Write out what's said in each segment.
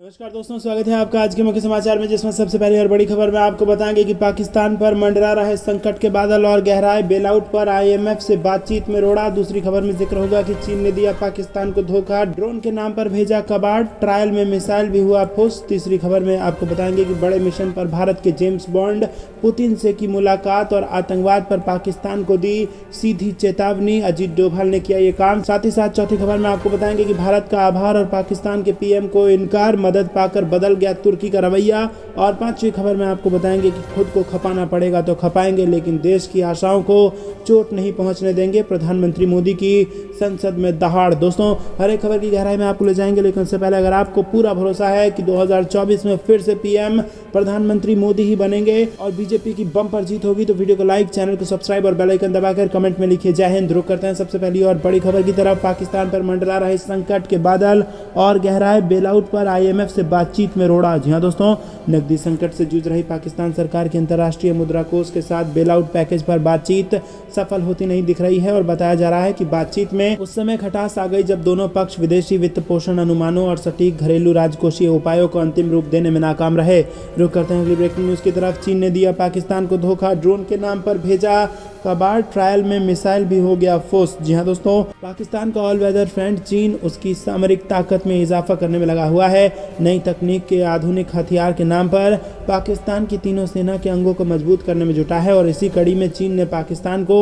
नमस्कार दोस्तों, स्वागत है आपका आज के मुख्य समाचार में, जिसमें सबसे पहले और बड़ी खबर में आपको बताएंगे कि पाकिस्तान पर मंडरा रहे संकट के बादल और गहराए। बेलआउट पर आईएमएफ से बातचीत में रोड़ा। दूसरी खबर में जिक्र होगा कि चीन ने दिया पाकिस्तान को धोखा, ड्रोन के नाम पर भेजा कबाड़, ट्रायल में मिसाइल भी हुआ फुस। तीसरी खबर में आपको बताएंगे कि बड़े मिशन पर भारत के जेम्स बॉन्ड पुतिन से की मुलाकात और आतंकवाद पर पाकिस्तान को दी सीधी चेतावनी। अजीत डोभाल ने किया ये काम। साथ ही साथ चौथी खबर में आपको बताएंगे कि भारत का आभार और पाकिस्तान के पीएम को इनकार, मदद पाकर बदल गया तुर्की का रवैया। और पांचवी खबर में आपको बताएंगे कि खुद को खपाना पड़ेगा तो खपाएंगे, लेकिन देश की आशाओं को चोट नहीं पहुंचने देंगे, प्रधानमंत्री मोदी की संसद में दहाड़। दोस्तों, हर एक खबर की गहराई में आपको ले जाएंगे, लेकिन उससे पहले अगर आपको पूरा भरोसा है कि 2024 में फिर से पीएम प्रधानमंत्री मोदी ही बनेंगे और बीजेपी की बम्पर जीत होगी, तो वीडियो को लाइक, चैनल को सब्सक्राइब और बेल आइकन दबाकर कमेंट में लिखिए जय हिंद। रुक करते हैं सबसे पहली और बड़ी खबर की तरफ। पाकिस्तान पर मंडरा रहे संकट के बादल और गहराए। बेलआउट पर आईएमएफ से बातचीत में रोड़ा। जी हां दोस्तों, नकदी संकट से जूझ रही पाकिस्तान सरकार की अंतर्राष्ट्रीय मुद्रा कोष के साथ बेलआउट पैकेज पर बातचीत सफल होती नहीं दिख रही है और बताया जा रहा है कि बातचीत में उस समय खटास आ गई जब दोनों पक्ष विदेशी वित्त पोषण अनुमानों और सटीक घरेलू राजकोषीय उपायों को अंतिम रूप देने में नाकाम रहे। रुक करते हैं अगली ब्रेकिंग न्यूज की तरफ। चीन ने दिया पाकिस्तान को धोखा, ड्रोन के नाम पर भेजा कबाड़, ट्रायल में मिसाइल भी हो गया फुस। जी हां दोस्तों, पाकिस्तान का ऑल वेदर फ्रेंड चीन उसकी सामरिक ताकत में इजाफा करने में लगा हुआ है। नई तकनीक के आधुनिक हथियार के नाम पर पाकिस्तान की तीनों सेना के अंगों को मजबूत करने में जुटा है और इसी कड़ी में चीन ने पाकिस्तान को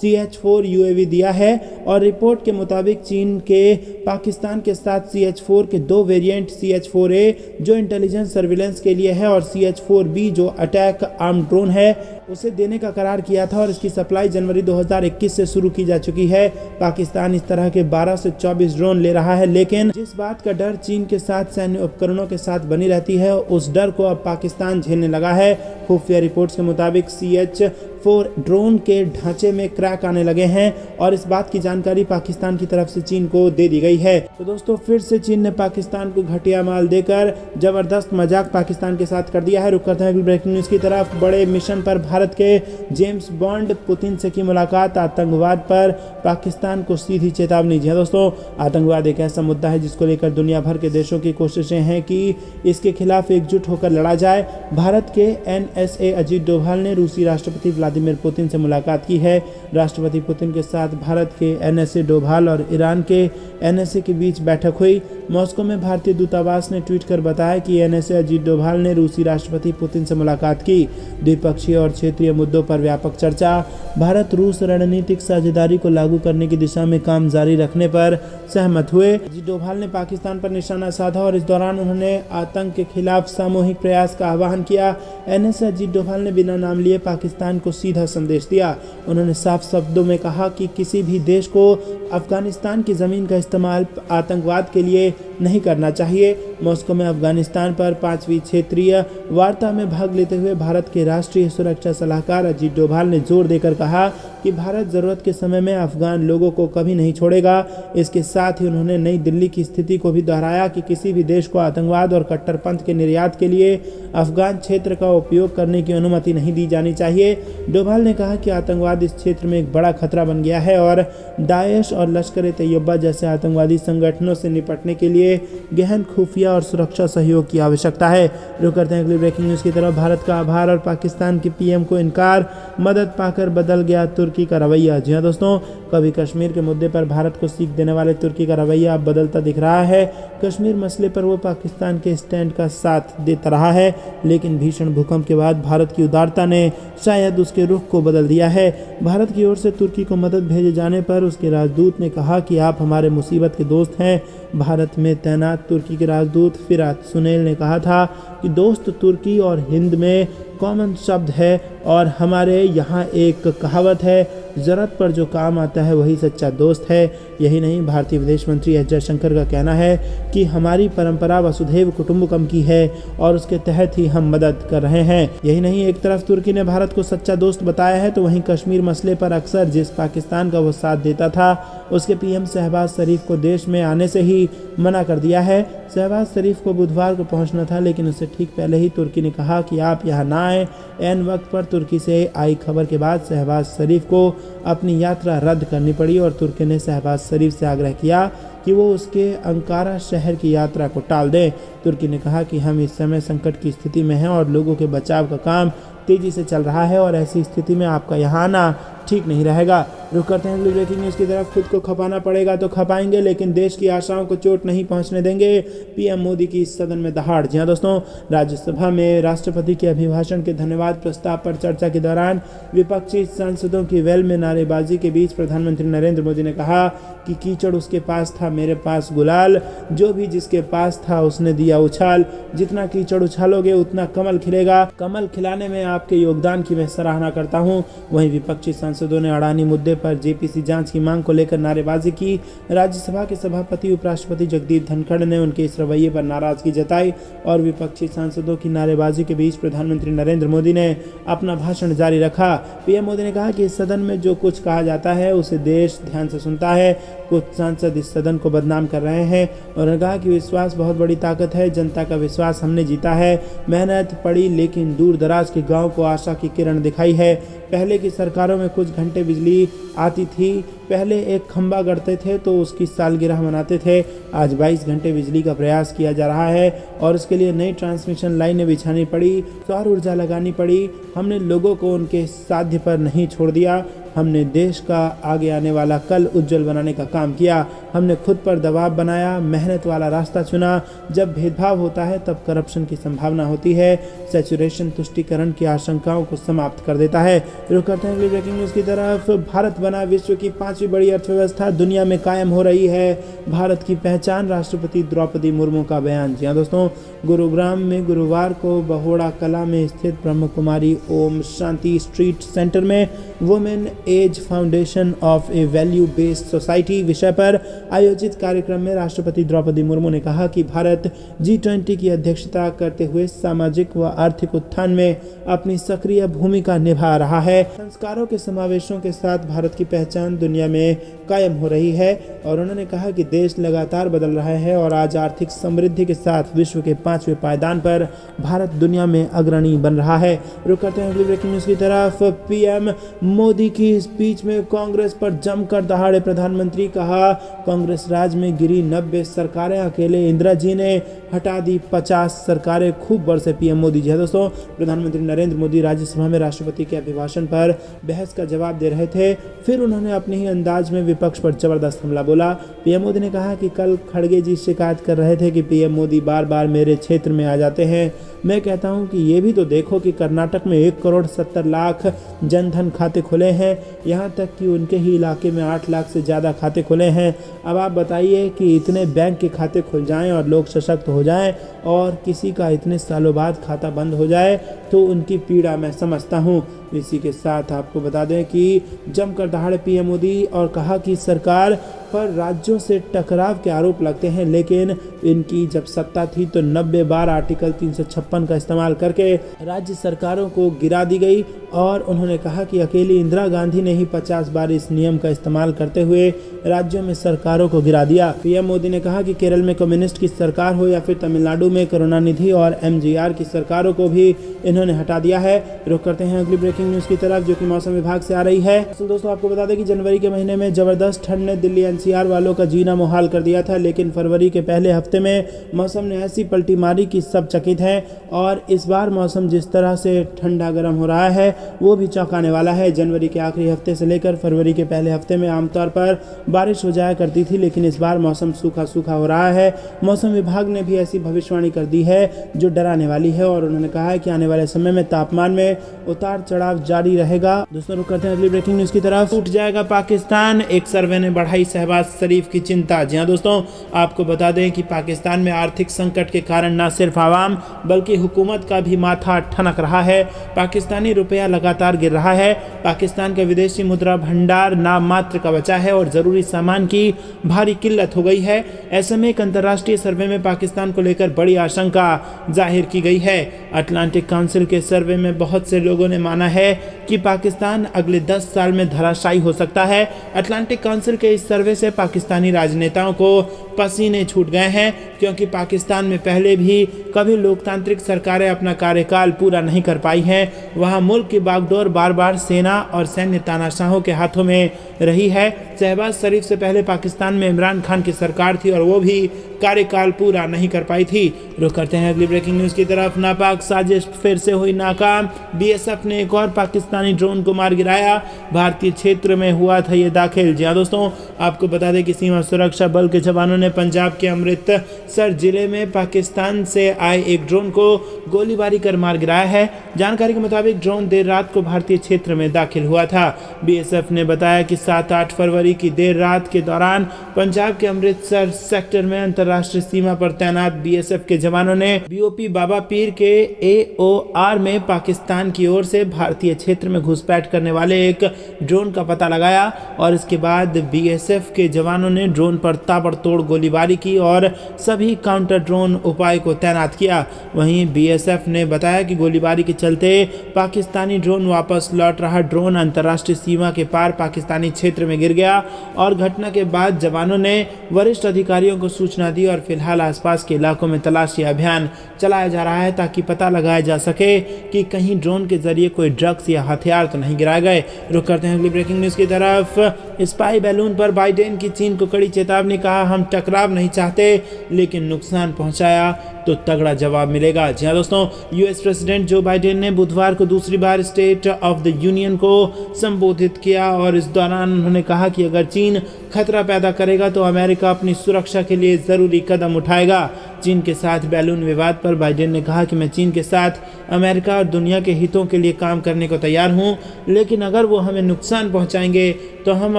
CH-4 UAV दिया है। और रिपोर्ट के मुताबिक चीन के पाकिस्तान के साथ CH-4 के दो वेरिएंट, CH-4A जो इंटेलिजेंस सर्विलेंस के लिए है और CH-4B जो अटैक आर्म ड्रोन है, उसे देने का करार किया था और इसकी सप्लाई जनवरी 2021 से शुरू की जा चुकी है। पाकिस्तान इस तरह के 12 से 24 ड्रोन ले रहा है, लेकिन जिस बात का डर चीन के साथ सैन्य उपकरणों के साथ बनी रहती है, उस डर को अब पाकिस्तान झेलने लगा है। खुफिया रिपोर्ट्स के मुताबिक CH-4 ड्रोन के ढांचे में क्रैक आने लगे हैं और इस बात की जानकारी पाकिस्तान की तरफ से चीन को दे दी गई है। तो दोस्तों, फिर से चीन ने पाकिस्तान को घटिया माल देकर जबरदस्त मजाक पाकिस्तान के साथ कर दिया है। रुक करते हैं ब्रेकिंग न्यूज की तरफ। बड़े मिशन पर भारत के जेम्स बॉन्ड पुतिन से की मुलाकात, आतंकवाद पर पाकिस्तान को सीधी चेतावनी। जी दोस्तों, आतंकवाद एक ऐसा मुद्दा है जिसको लेकर दुनिया भर के देशों की कोशिशें हैं कि इसके खिलाफ एकजुट होकर लड़ा जाए। भारत के NSA अजीत डोभाल ने रूसी राष्ट्रपति व्लादिमीर पुतिन से मुलाकात की है। राष्ट्रपति पुतिन के साथ भारत के NSA डोभाल और ईरान के NSA के बीच बैठक हुई। मॉस्को में भारतीय दूतावास ने ट्वीट कर बताया कि NSA अजीत डोभाल ने रूसी राष्ट्रपति पुतिन से मुलाकात की। द्विपक्षीय और क्षेत्रीय मुद्दों पर व्यापक चर्चा। भारत रूस रणनीतिक साझेदारी को लागू करने की दिशा में काम जारी रखने पर सहमत हुए। अजीत डोभाल ने पाकिस्तान पर निशाना साधा और इस दौरान उन्होंने आतंक के खिलाफ सामूहिक प्रयास का आह्वान किया। NSA अजीत डोभाल ने बिना नाम लिए पाकिस्तान को सीधा संदेश दिया। उन्होंने साफ शब्दों में कहा कि किसी भी देश को अफगानिस्तान की ज़मीन का इस्तेमाल आतंकवाद के लिए नहीं करना चाहिए। मॉस्को में अफगानिस्तान पर 5वीं क्षेत्रीय वार्ता में भाग लेते हुए भारत के राष्ट्रीय सुरक्षा सलाहकार अजीत डोभाल ने जोर देकर कहा कि भारत ज़रूरत के समय में अफगान लोगों को कभी नहीं छोड़ेगा। इसके साथ ही उन्होंने नई दिल्ली की स्थिति को भी दोहराया कि किसी भी देश को आतंकवाद और कट्टरपंथ के निर्यात के लिए अफगान क्षेत्र का उपयोग करने की अनुमति नहीं दी जानी चाहिए। डोभाल ने कहा कि आतंकवाद इस क्षेत्र में एक बड़ा खतरा बन गया है और दाएश और लश्कर-ए-तैयबा जैसे आतंकवादी संगठनों से निपटने के लिए गहन खुफिया और सुरक्षा सहयोग की आवश्यकता है। रुक करते हैं अगली ब्रेकिंग न्यूज़ की तरफ। भारत का आभार और पाकिस्तान के पीएम को इनकार, मदद पाकर बदल गया तुर्की का रवैया। जी हाँ दोस्तों, कभी कश्मीर के मुद्दे पर भारत को सीख देने वाले तुर्की का रवैया अब बदलता दिख रहा है। कश्मीर मसले पर वो पाकिस्तान के स्टैंड का साथ देता रहा है, लेकिन भीषण भूकंप के बाद भारत की उदारता ने शायद उसके रुख को बदल दिया है। भारत की ओर से तुर्की को मदद भेजे जाने पर उसके राजदूत ने कहा कि आप हमारे मुसीबत के दोस्त हैं। भारत में तैनात तुर्की के राजदूत फिरात सुनेल ने कहा था कि दोस्त तुर्की और हिंद में कॉमन शब्द है और हमारे यहाँ एक कहावत है, ज़रूरत पर जो काम आता है वही सच्चा दोस्त है। यही नहीं, भारतीय विदेश मंत्री एस जयशंकर का कहना है कि हमारी परंपरा वसुधैव कुटुंबकम की है और उसके तहत ही हम मदद कर रहे हैं। यही नहीं, एक तरफ तुर्की ने भारत को सच्चा दोस्त बताया है, तो वहीं कश्मीर मसले पर अक्सर जिस पाकिस्तान का वो साथ देता था, उसके पीएम शहबाज शरीफ को देश में आने से ही मना कर दिया है। शहबाज शरीफ को बुधवार को पहुंचना था, लेकिन उससे ठीक पहले ही तुर्की ने कहा कि आप यहाँ ना आए। ऐन वक्त पर तुर्की से आई खबर के बाद शहबाज शरीफ को अपनी यात्रा रद्द करनी पड़ी और तुर्की ने शहबाज शरीफ से आग्रह किया कि वो उसके अंकारा शहर की यात्रा को टाल दें। तुर्की ने कहा कि हम इस समय संकट की स्थिति में हैं और लोगों के बचाव का काम तेजी से चल रहा है और ऐसी स्थिति में आपका यहाँ आना ठीक नहीं रहेगा। रुक करते हैं अगली ब्रेकिंग न्यूज़ की तरफ। खुद को खपाना पड़ेगा तो खपाएंगे, लेकिन देश की आशाओं को चोट नहीं पहुंचने देंगे, पीएम मोदी की सदन में दहाड़। जी हाँ दोस्तों, राज्यसभा में राष्ट्रपति के अभिभाषण के धन्यवाद प्रस्ताव पर चर्चा के दौरान विपक्षी सांसदों की वेल में नारेबाजी के बीच प्रधानमंत्री नरेंद्र मोदी ने कहा कि कीचड़ उसके पास था, मेरे पास गुलाल, जो भी जिसके पास था उसने दिया उछाल, जितना कीचड़ उछालोगे उतना कमल खिलेगा, कमल खिलाने में आपके योगदान की मैं सराहना करता हूं। वहीं विपक्षी सांसदों ने अडानी मुद्दे पर जेपीसी जांच की मांग को लेकर नारेबाजी की। राज्यसभा के सभापति उपराष्ट्रपति जगदीप धनखड़ ने उनके इस रवैये पर नाराजगी जताई और विपक्षी सांसदों की नारेबाजी के बीच प्रधानमंत्री नरेंद्र मोदी ने अपना भाषण जारी रखा। पीएम मोदी ने कहा कि इस सदन में जो कुछ कहा जाता है उसे देश ध्यान से सुनता है। कुछ सांसद इस सदन को बदनाम कर रहे हैं और उन्होंने कहा कि विश्वास बहुत बड़ी ताकत है, जनता का विश्वास हमने जीता है। मेहनत पड़ी लेकिन दूर दराज के गांव को आशा की किरण दिखाई है। पहले की सरकारों में कुछ घंटे बिजली आती थी, पहले एक खंबा गढ़ते थे तो उसकी सालगिरह मनाते थे। आज 22 घंटे बिजली का प्रयास किया जा रहा है और उसके लिए नई ट्रांसमिशन लाइनें बिछानी पड़ी, सौर ऊर्जा लगानी पड़ी। हमने लोगों को उनके साध्य पर नहीं छोड़ दिया, हमने देश का आगे आने वाला कल उज्जवल बनाने का काम किया। हमने खुद पर दबाव बनाया, मेहनत वाला रास्ता चुना। जब भेदभाव होता है तब करप्शन की संभावना होती है। सैचुरेशन तुष्टीकरण की आशंकाओं को समाप्त कर देता है। रुक करते हैं अगली ब्रेकिंग न्यूज़ की तरफ। भारत बना विश्व की 5वीं बड़ी अर्थव्यवस्था दुनिया में कायम हो रही है, भारत की पहचान, राष्ट्रपति द्रौपदी मुर्मू का बयान। जी हाँ दोस्तों, गुरुग्राम में गुरुवार को बहोड़ा कला में स्थित ब्रह्म कुमारी ओम शांति स्ट्रीट सेंटर में women as foundation of a value based society विषय पर आयोजित कार्यक्रम में राष्ट्रपति द्रौपदी मुर्मू ने कहा कि भारत G20 की अध्यक्षता करते हुए सामाजिक व आर्थिक उत्थान में अपनी सक्रिय भूमिका निभा रहा है। संस्कारों के समावेशों के साथ भारत की पहचान दुनिया में कायम हो रही है और उन्होंने कहा कि देश लगातार बदल रहा है और आज आर्थिक समृद्धि के साथ विश्व के 5वें पायदान पर भारत दुनिया में अग्रणी बन रहा है। रुक करते हैं अगली ब्रेकिंग न्यूज़ की तरफ। पीएम मोदी की स्पीच में कांग्रेस पर जमकर दहाड़े प्रधानमंत्री। कहा, कांग्रेस राज में गिरी 90 सरकारें अकेले इंदिरा जी ने हटा दी 50 सरकारें। खूब बरसे पीएम मोदी। जी दोस्तों, प्रधानमंत्री नरेंद्र मोदी राज्यसभा में राष्ट्रपति के अभिभाषण पर बहस का जवाब दे रहे थे, फिर उन्होंने अपने ही अंदाज में विपक्ष पर जबरदस्त हमला बोला। पीएम मोदी ने कहा कि कल खड़गे जी शिकायत कर रहे थे कि पीएम मोदी बार बार मेरे क्षेत्र में आ जाते हैं। मैं कहता हूं कि ये भी तो देखो कि कर्नाटक में 1,70,00,000 जनधन खाते खुले हैं, यहां तक कि उनके ही इलाके में 8 लाख से ज़्यादा खाते खुले हैं। अब आप बताइए कि इतने बैंक के खाते खुल जाएं और लोग सशक्त हो जाएं और किसी का इतने सालों बाद खाता बंद हो जाए तो उनकी पीड़ा मैं समझता हूं। इसी के साथ आपको बता दें कि जमकर दहाड़े पीएम मोदी और कहा कि सरकार पर राज्यों से टकराव के आरोप लगते हैं, लेकिन इनकी जब सत्ता थी तो 90 बार आर्टिकल 356 का इस्तेमाल करके राज्य सरकारों को गिरा दी गई और उन्होंने कहा कि अकेली इंदिरा गांधी ने ही 50 बार इस नियम का इस्तेमाल करते हुए राज्यों में सरकारों को गिरा दिया। पीएम मोदी ने कहा कि केरल में कम्युनिस्ट की सरकार हो या फिर तमिलनाडु में करुणानिधि और एमजीआर की सरकारों को भी इन्होंने हटा दिया है। रुक करते हैं अगली ब्रेकिंग न्यूज़ की तरफ, जो कि मौसम विभाग से आ रही है। तो दोस्तों, आपको बता दें कि जनवरी के महीने में जबरदस्त ठंड ने दिल्ली एनसीआर वालों का जीना मुहाल कर दिया था, लेकिन फरवरी के पहले हफ्ते में मौसम ने ऐसी पलटी मारी कि सब चकित हैं और इस बार मौसम जिस तरह से ठंडा गर्म हो रहा है वो भी चौंकाने वाला है। जनवरी के आखिरी हफ्ते से लेकर फरवरी के पहले हफ्ते में आमतौर पर बारिश हो जाया करती थी, लेकिन इस बार मौसम सूखा सूखा हो रहा है। मौसम विभाग ने भी ऐसी भविष्यवाणी कर दी है जो डराने वाली है और उन्होंने कहा है कि आने वाले समय में तापमान में उतार चढ़ाव जारी रहेगा। दोस्तों, रुक करते हैं अगली ब्रेकिंग न्यूज़ की तरफ। टूट जाएगा पाकिस्तान, एक सर्वे ने बढ़ाई शहबाज शरीफ की चिंता। जी हाँ दोस्तों, आपको बता दें कि पाकिस्तान में आर्थिक संकट के कारण न सिर्फ आवाम बल्कि हुकूमत का भी माथा ठनक रहा है। पाकिस्तानी रुपया लगातार गिर रहा है। पाकिस्तान का विदेशी मुद्रा भंडार नाम मात्र का बचा है और जरूरी सामान की भारी किल्लत हो गई है। ऐसे में एक अंतर्राष्ट्रीय सर्वे में पाकिस्तान को लेकर बड़ी आशंका जाहिर की गई है। अटलांटिक काउंसिल के सर्वे में बहुत से लोगों ने माना है कि पाकिस्तान अगले 10 साल में धराशायी हो सकता है। अटलांटिक काउंसिल के इस सर्वे से पाकिस्तानी राजनेताओं को पसीने छूट गए हैं, क्योंकि पाकिस्तान में पहले भी कभी लोकतांत्रिक सरकारें अपना कार्यकाल पूरा नहीं कर पाई हैं। वहां मुल्क की बागडोर बार बार सेना और सैन्य तानाशाहों के हाथों में रही है। शहबाज शरीफ से पहले पाकिस्तान में इमरान खान की सरकार थी और वो भी कार्यकाल पूरा नहीं कर पाई थी। रुक करते हैं अगली ब्रेकिंग न्यूज़ की तरफ। नापाक साजिश फिर से हुई नाकाम, बीएसएफ ने एक और पाकिस्तानी ड्रोन को मार गिराया। भारतीय क्षेत्र में हुआ था ये दाखिल। जी हाँ दोस्तों, आपको बता दें कि सीमा सुरक्षा बल के जवानों ने पंजाब के अमृतसर जिले में पाकिस्तान से आए एक ड्रोन को गोलीबारी कर मार गिराया है। जानकारी के मुताबिक ड्रोन देर रात को भारतीय क्षेत्र में दाखिल हुआ था। बीएसएफ ने बताया कि 7-8 फरवरी की देर रात के दौरान पंजाब के अमृतसर सेक्टर में अंतर्राष्ट्रीय सीमा पर तैनात बीएसएफ के जवानों ने बीओपी बाबा पीर के एओआर में पाकिस्तान की ओर से भारतीय क्षेत्र में घुसपैठ करने वाले एक ड्रोन का पता लगाया और इसके बाद बीएसएफ के जवानों ने ड्रोन पर ताबड़तोड़ गोलीबारी की और सभी काउंटर ड्रोन उपाय को तैनात किया। वहीं बीएसएफ ने बताया कि गोलीबारी के चलते पाकिस्तानी ड्रोन वापस लौट रहा ड्रोन अंतर्राष्ट्रीय सीमा के पार पाकिस्तानी क्षेत्र में गिर गया और घटना के बाद जवानों ने वरिष्ठ अधिकारियों को सूचना दी और फिलहाल आसपास के इलाकों में तलाशी अभियान चलाया जा रहा है ताकि पता लगाया जा सके कि कहीं ड्रोन के जरिए कोई ड्रग्स या हथियार तो नहीं गिराए गए। रुक करते हैं अगली ब्रेकिंग न्यूज़ की तरफ। स्पाई बैलून पर बाइडेन की चीन को कड़ी चेतावनी, कहा हम टकराव नहीं चाहते लेकिन नुकसान पहुंचाया तो तगड़ा जवाब मिलेगा। जी हाँ दोस्तों, यूएस प्रेसिडेंट जो बाइडेन ने बुधवार को दूसरी बार स्टेट ऑफ द यूनियन को संबोधित किया और इस दौरान उन्होंने कहा कि अगर चीन खतरा पैदा करेगा तो अमेरिका अपनी सुरक्षा के लिए ज़रूरी कदम उठाएगा। चीन के साथ बैलून विवाद पर बाइडेन ने कहा कि मैं चीन के साथ अमेरिका और दुनिया के हितों के लिए काम करने को तैयार हूं, लेकिन अगर वो हमें नुकसान पहुंचाएंगे तो हम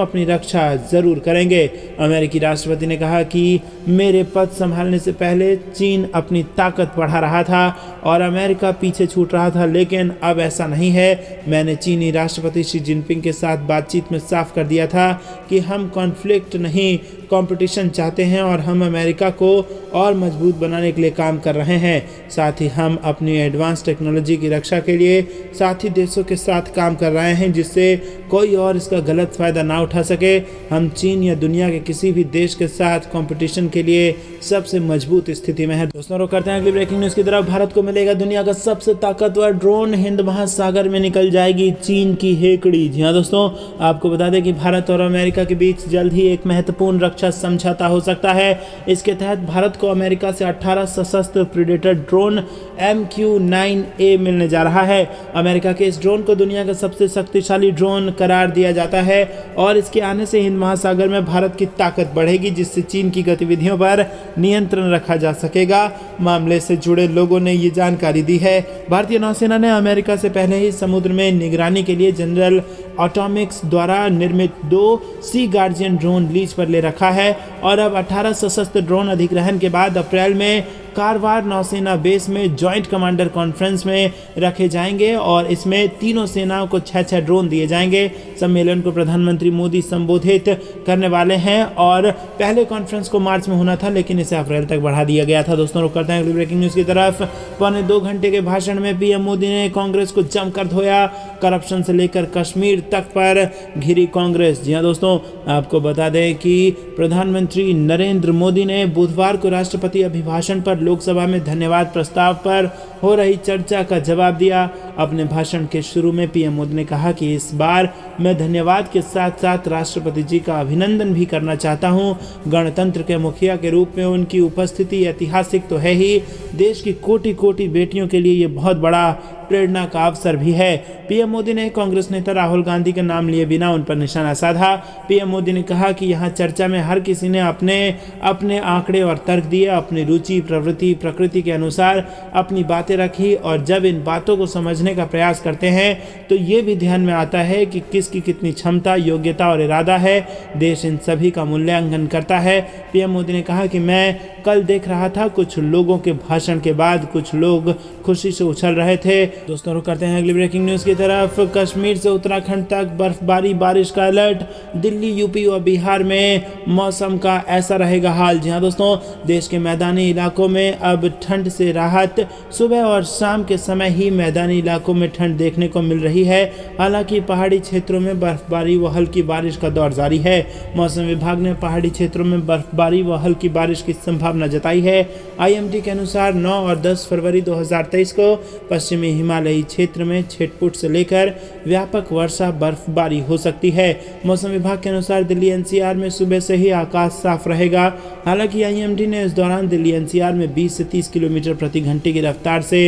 अपनी रक्षा ज़रूर करेंगे। अमेरिकी राष्ट्रपति ने कहा कि मेरे पद संभालने से पहले चीन अपनी ताकत बढ़ा रहा था और अमेरिका पीछे छूट रहा था, लेकिन अब ऐसा नहीं है। मैंने चीनी राष्ट्रपति शी जिनपिंग के साथ बातचीत में साफ कर दिया था कि हम कॉन्फ्लिक्ट नहीं कंपटीशन चाहते हैं और हम अमेरिका को और मजबूत बनाने के लिए काम कर रहे हैं। साथ ही हम अपनी एडवांस टेक्नोलॉजी की रक्षा के लिए साथी देशों के साथ काम कर रहे हैं जिससे कोई और इसका गलत फ़ायदा ना उठा सके। हम चीन या दुनिया के किसी भी देश के साथ कंपटीशन के लिए सबसे मजबूत स्थिति में है। दोस्तों, रुक करते हैं अगली ब्रेकिंग न्यूज़ की तरफ। भारत को मिलेगा दुनिया का सबसे ताकतवर ड्रोन, हिंद महासागर में निकल जाएगी चीन की हेकड़ी। जी हाँ दोस्तों, आपको बता दें कि भारत और अमेरिका के बीच जल्द ही एक महत्वपूर्ण रक्षा समझौता हो सकता है। इसके तहत भारत को अमेरिका से 18 सशस्त्र प्रीडेटर ड्रोन MQ-9A मिलने जा रहा है। अमेरिका के इस ड्रोन को दुनिया का सबसे शक्तिशाली ड्रोन करार दिया जाता है और इसके आने से हिंद महासागर में भारत की ताकत बढ़ेगी, जिससे चीन की गतिविधियों पर नियंत्रण रखा जा सकेगा। मामले से जुड़े लोगों ने ये जानकारी दी है। भारतीय नौसेना ने अमेरिका से पहले ही समुद्र में निगरानी के लिए जनरल ऑटोमिक्स द्वारा निर्मित 2 सी गार्जियन ड्रोन लीज पर ले रखा है और अब 18 सशस्त्र ड्रोन अधिग्रहण के बाद अप्रैल में कारवार नौसेना बेस में जॉइंट कमांडर कॉन्फ्रेंस में रखे जाएंगे और इसमें तीनों सेनाओं को 6-6 ड्रोन दिए जाएंगे। सम्मेलन को प्रधानमंत्री मोदी संबोधित करने वाले हैं और पहले कॉन्फ्रेंस को मार्च में होना था, लेकिन इसे अप्रैल तक बढ़ा दिया गया था। दोस्तों, रुक करते हैं अगली ब्रेकिंग न्यूज़ की तरफ। 1.25 घंटे के भाषण में पीएम मोदी ने कांग्रेस को जमकर धोया। करप्शन से लेकर कश्मीर तक पर घिरी कांग्रेस। जी हाँ दोस्तों, आपको बता दें कि प्रधानमंत्री नरेंद्र मोदी ने बुधवार को राष्ट्रपति अभिभाषण पर लोकसभा में धन्यवाद प्रस्ताव पर हो रही चर्चा का जवाब दिया। अपने भाषण के शुरू में पीएम मोदी ने कहा कि इस बार मैं धन्यवाद के साथ साथ राष्ट्रपति जी का अभिनंदन भी करना चाहता हूं। गणतंत्र के मुखिया के रूप में उनकी उपस्थिति ऐतिहासिक तो है ही, देश की कोटि-कोटि बेटियों के लिए ये बहुत बड़ा प्रेरणा का अवसर भी है। पीएम मोदी ने कांग्रेस नेता राहुल गांधी के नाम लिए बिना उन पर निशाना साधा। पीएम मोदी ने कहा कि यहाँ चर्चा में हर किसी ने अपने अपने आंकड़े और तर्क दिए, अपनी रुचि, प्रवृत्ति, प्रकृति के अनुसार अपनी बातें रखी और जब इन बातों को समझने का प्रयास करते हैं तो ये भी ध्यान में आता है कि किसकी कितनी क्षमता, योग्यता और इरादा है। देश इन सभी का मूल्यांकन करता है। पीएम मोदी ने कहा कि मैं कल देख रहा था कुछ लोगों के भाषण के बाद कुछ लोग खुशी से उछल रहे थे दोस्तों रुक करते हैं अगली ब्रेकिंग न्यूज की तरफ। कश्मीर से उत्तराखंड तक बर्फबारी बारिश का अलर्ट। दिल्ली, यूपी और बिहार में मौसम का ऐसा रहेगा हाल। जी हाँ दोस्तों, देश के मैदानी इलाकों में अब ठंड से राहत। सुबह और शाम के समय ही मैदानी इलाकों में ठंड देखने को मिल रही है। हालांकि पहाड़ी क्षेत्रों में बर्फबारी व हल्की बारिश का दौर जारी है। मौसम विभाग ने पहाड़ी क्षेत्रों में बर्फबारी व हल्की बारिश की संभावना जताई है। IMD के अनुसार 9 और 10 फरवरी 2023 को पश्चिमी हिमालयी क्षेत्र में छिटपुट से लेकर व्यापक वर्षा बर्फबारी हो सकती है। मौसम विभाग के अनुसार दिल्ली NCR में सुबह से ही आकाश साफ रहेगा। हालांकि IMD ने इस दौरान दिल्ली NCR में 20 से 30 किलोमीटर प्रति घंटे की रफ्तार से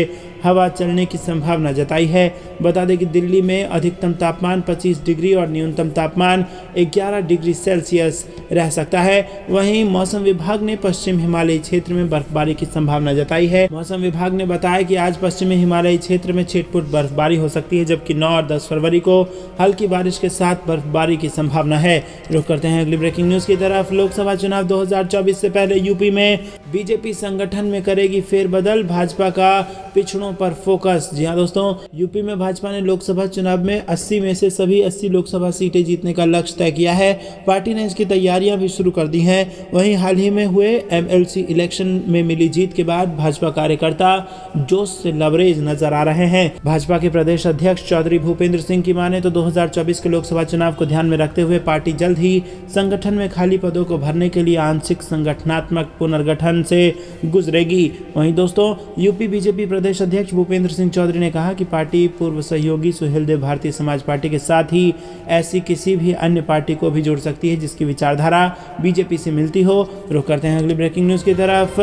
हवा चलने की संभावना जताई है। बता दें कि दिल्ली में अधिकतम तापमान 25 डिग्री और न्यूनतम तापमान 11 डिग्री सेल्सियस रह सकता है। वहीं मौसम विभाग ने पश्चिम हिमालयी क्षेत्र में बर्फबारी की संभावना जताई है। मौसम विभाग ने बताया कि आज पश्चिमी हिमालयी क्षेत्र में छिटपुट बर्फबारी हो सकती है, जबकि 9 और 10 फरवरी को हल्की बारिश के साथ बर्फबारी की संभावना है। रुक करते हैं अगली ब्रेकिंग न्यूज की तरफ। लोकसभा चुनाव 2024 से पहले यूपी में बीजेपी संगठन में करेगी फेरबदल। भाजपा का पिछड़ों पर फोकस। जी हाँ दोस्तों, यूपी में भाजपा ने लोकसभा चुनाव में 80 में से सभी 80 लोकसभा सीटें जीतने का लक्ष्य तय किया है। पार्टी ने इसकी तैयारियां भी शुरू कर दी हैं। वहीं हाल ही में हुए MLC इलेक्शन में मिली जीत के बाद भाजपा कार्यकर्ता जोश से लबरेज नजर आ रहे हैं। भाजपा के प्रदेश अध्यक्ष चौधरी भूपेंद्र सिंह की माने तो 2024 के लोकसभा चुनाव को ध्यान में रखते हुए पार्टी जल्द ही संगठन में खाली पदों को भरने के लिए आंशिक संगठनात्मक पुनर्गठन से गुजरेगी। वहीं दोस्तों, यूपी बीजेपी प्रदेश अध्यक्ष भूपेंद्र सिंह चौधरी ने कहा कि पार्टी पूर्व सहयोगी सुहेलदेव भारतीय समाज पार्टी के साथ ही ऐसी किसी भी अन्य पार्टी को भी जोड़ सकती है जिसकी विचारधारा बीजेपी से मिलती हो। रुक करते हैं अगली ब्रेकिंग न्यूज की तरफ।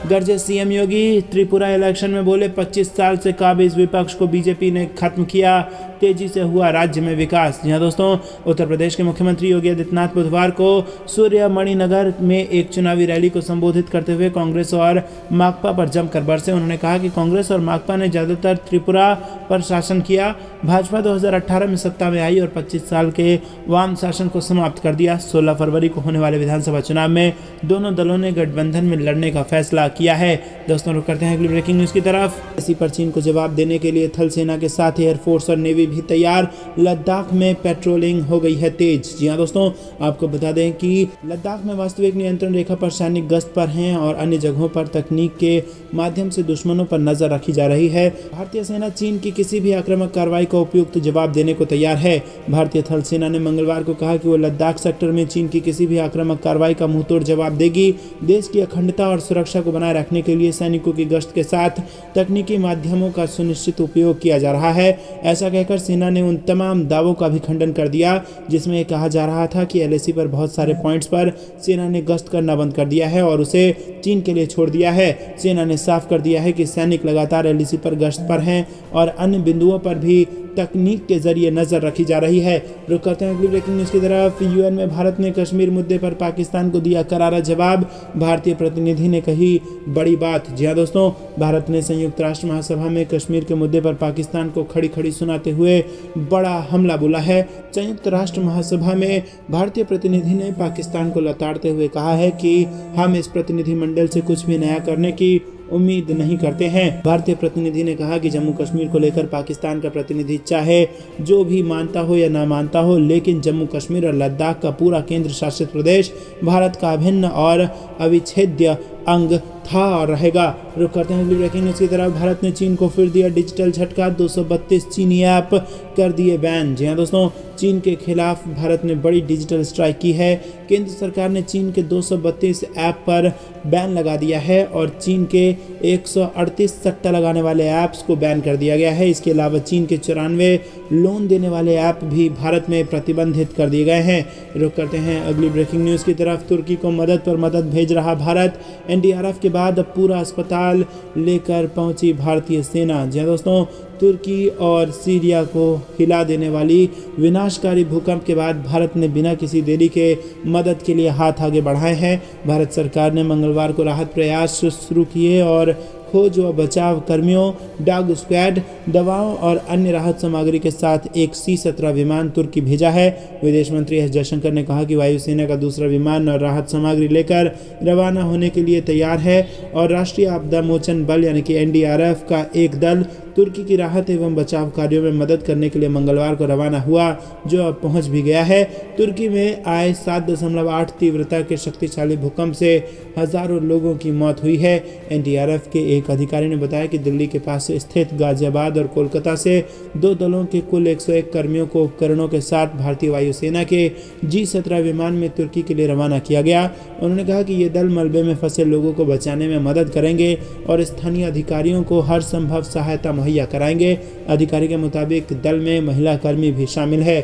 गरजे CM योगी। त्रिपुरा इलेक्शन में बोले 25 साल से काबिज विपक्ष को बीजेपी ने खत्म किया। तेजी से हुआ राज्य में विकास। जी हाँ दोस्तों, उत्तर प्रदेश के मुख्यमंत्री योगी आदित्यनाथ बुधवार को सूर्य मणिनगर में एक चुनावी रैली को संबोधित करते हुए कांग्रेस और माकपा पर जमकर बरसे। उन्होंने कहा कि कांग्रेस और माकपा ने ज्यादातर त्रिपुरा पर शासन किया। भाजपा 2018 में सत्ता में आई और 25 साल के वाम शासन को समाप्त कर दिया। 16 फरवरी को होने वाले विधानसभा चुनाव में दोनों दलों ने गठबंधन में लड़ने का फैसला किया है। दोस्तों रुक करते हैं अगली ब्रेकिंग न्यूज की तरफ। इसी पर चीन को जवाब देने के लिए थल सेना के साथ एयरफोर्स और नेवी भी तैयार। लद्दाख में पेट्रोलिंग हो गई है तेज। जी हाँ दोस्तों, आपको बता दें कि लद्दाख में वास्तविक नियंत्रण रेखा पर सैनिक गश्त पर हैं और अन्य जगहों पर तकनीक के माध्यम से दुश्मनों पर नजर रखी जा रही है। भारतीय सेना चीन की किसी भी आक्रामक कार्रवाई का उपयुक्त जवाब देने को तैयार है। भारतीय थल सेना ने मंगलवार को कहा कि वो लद्दाख सेक्टर में चीन की किसी भी आक्रामक कार्रवाई का मुंहतोड़ जवाब देगी। देश की अखंडता और सुरक्षा को बनाए रखने के लिए सैनिकों की गश्त के साथ तकनीकी माध्यमों का सुनिश्चित उपयोग किया जा रहा है। ऐसा कहकर सेना ने उन तमाम दावों का भी खंडन कर दिया जिसमें यह कहा जा रहा था कि LAC पर बहुत सारे पॉइंट्स पर सेना ने गश्त करना बंद कर दिया है और उसे चीन के लिए छोड़ दिया है। सेना ने साफ कर दिया है कि सैनिक लगातार LAC पर गश्त पर हैं और अन्य बिंदुओं पर भी तकनीक के जरिए नजर रखी जा रही है। रुक करते हैं अगली ब्रेकिंग न्यूज की तरफ। UN में भारत ने कश्मीर मुद्दे पर पाकिस्तान को दिया करारा जवाब। भारतीय प्रतिनिधि ने कही बड़ी बात। जी हाँ दोस्तों, भारत ने संयुक्त राष्ट्र महासभा में कश्मीर के मुद्दे पर पाकिस्तान को खड़ी खड़ी सुनाते हुए बड़ा हमला बोला है। संयुक्त राष्ट्र महासभा में भारतीय प्रतिनिधि ने पाकिस्तान को लताड़ते हुए कहा है कि हम इस प्रतिनिधिमंडल से कुछ भी नया करने की उम्मीद नहीं करते हैं। भारतीय प्रतिनिधि ने कहा कि जम्मू कश्मीर को लेकर पाकिस्तान का प्रतिनिधि चाहे जो भी मानता हो या ना मानता हो, लेकिन जम्मू कश्मीर और लद्दाख का पूरा केंद्र शासित प्रदेश भारत का अभिन्न और अविच्छेद्य अंग था और रहेगा। रुक करते हैं अगली ब्रेकिंग न्यूज की तरफ। भारत ने चीन को फिर दिया डिजिटल झटका। 232 चीनी ऐप कर दिए बैन। जी हाँ दोस्तों, चीन के खिलाफ भारत ने बड़ी डिजिटल स्ट्राइक की है। केंद्र सरकार ने चीन के 232 ऐप पर बैन लगा दिया है और चीन के 138 सट्टा लगाने वाले ऐप्स को बैन कर दिया गया है। इसके अलावा चीन के 94 लोन देने वाले ऐप भी भारत में प्रतिबंधित कर दिए गए हैं। रुक करते हैं अगली ब्रेकिंग न्यूज की तरफ। तुर्की को मदद पर मदद भेज रहा भारत। NDRF के बाद अब पूरा अस्पताल लेकर पहुंची भारतीय सेना। जी दोस्तों, तुर्की और सीरिया को हिला देने वाली विनाशकारी भूकंप के बाद भारत ने बिना किसी देरी के मदद के लिए हाथ आगे बढ़ाए हैं। भारत सरकार ने मंगलवार को राहत प्रयास शुरू किए और खोज व बचाव कर्मियों, डॉग स्क्वाड, दवाओं और अन्य राहत सामग्री के साथ एक C-17 विमान तुर्की भेजा है। विदेश मंत्री एस जयशंकर ने कहा कि वायुसेना का दूसरा विमान और राहत सामग्री लेकर रवाना होने के लिए तैयार है और राष्ट्रीय आपदा मोचन बल यानी कि NDRF का एक दल तुर्की की राहत एवं बचाव कार्यों में मदद करने के लिए मंगलवार को रवाना हुआ, जो अब पहुंच भी गया है। तुर्की में आए 7.8 तीव्रता के शक्तिशाली भूकंप से हजारों लोगों की मौत हुई है। एनडीआरएफ के एक अधिकारी ने बताया कि दिल्ली के पास स्थित गाजियाबाद और कोलकाता से 2 दलों के कुल 101 कर्मियों को उपकरणों के साथ भारतीय वायुसेना के G-17 विमान में तुर्की के लिए रवाना किया गया। उन्होंने कहा कि ये दल मलबे में फंसे लोगों को बचाने में मदद करेंगे और स्थानीय अधिकारियों को हर संभव सहायता मुहैया कराएंगे। अधिकारी के मुताबिक दल में महिला कर्मी भी शामिल है।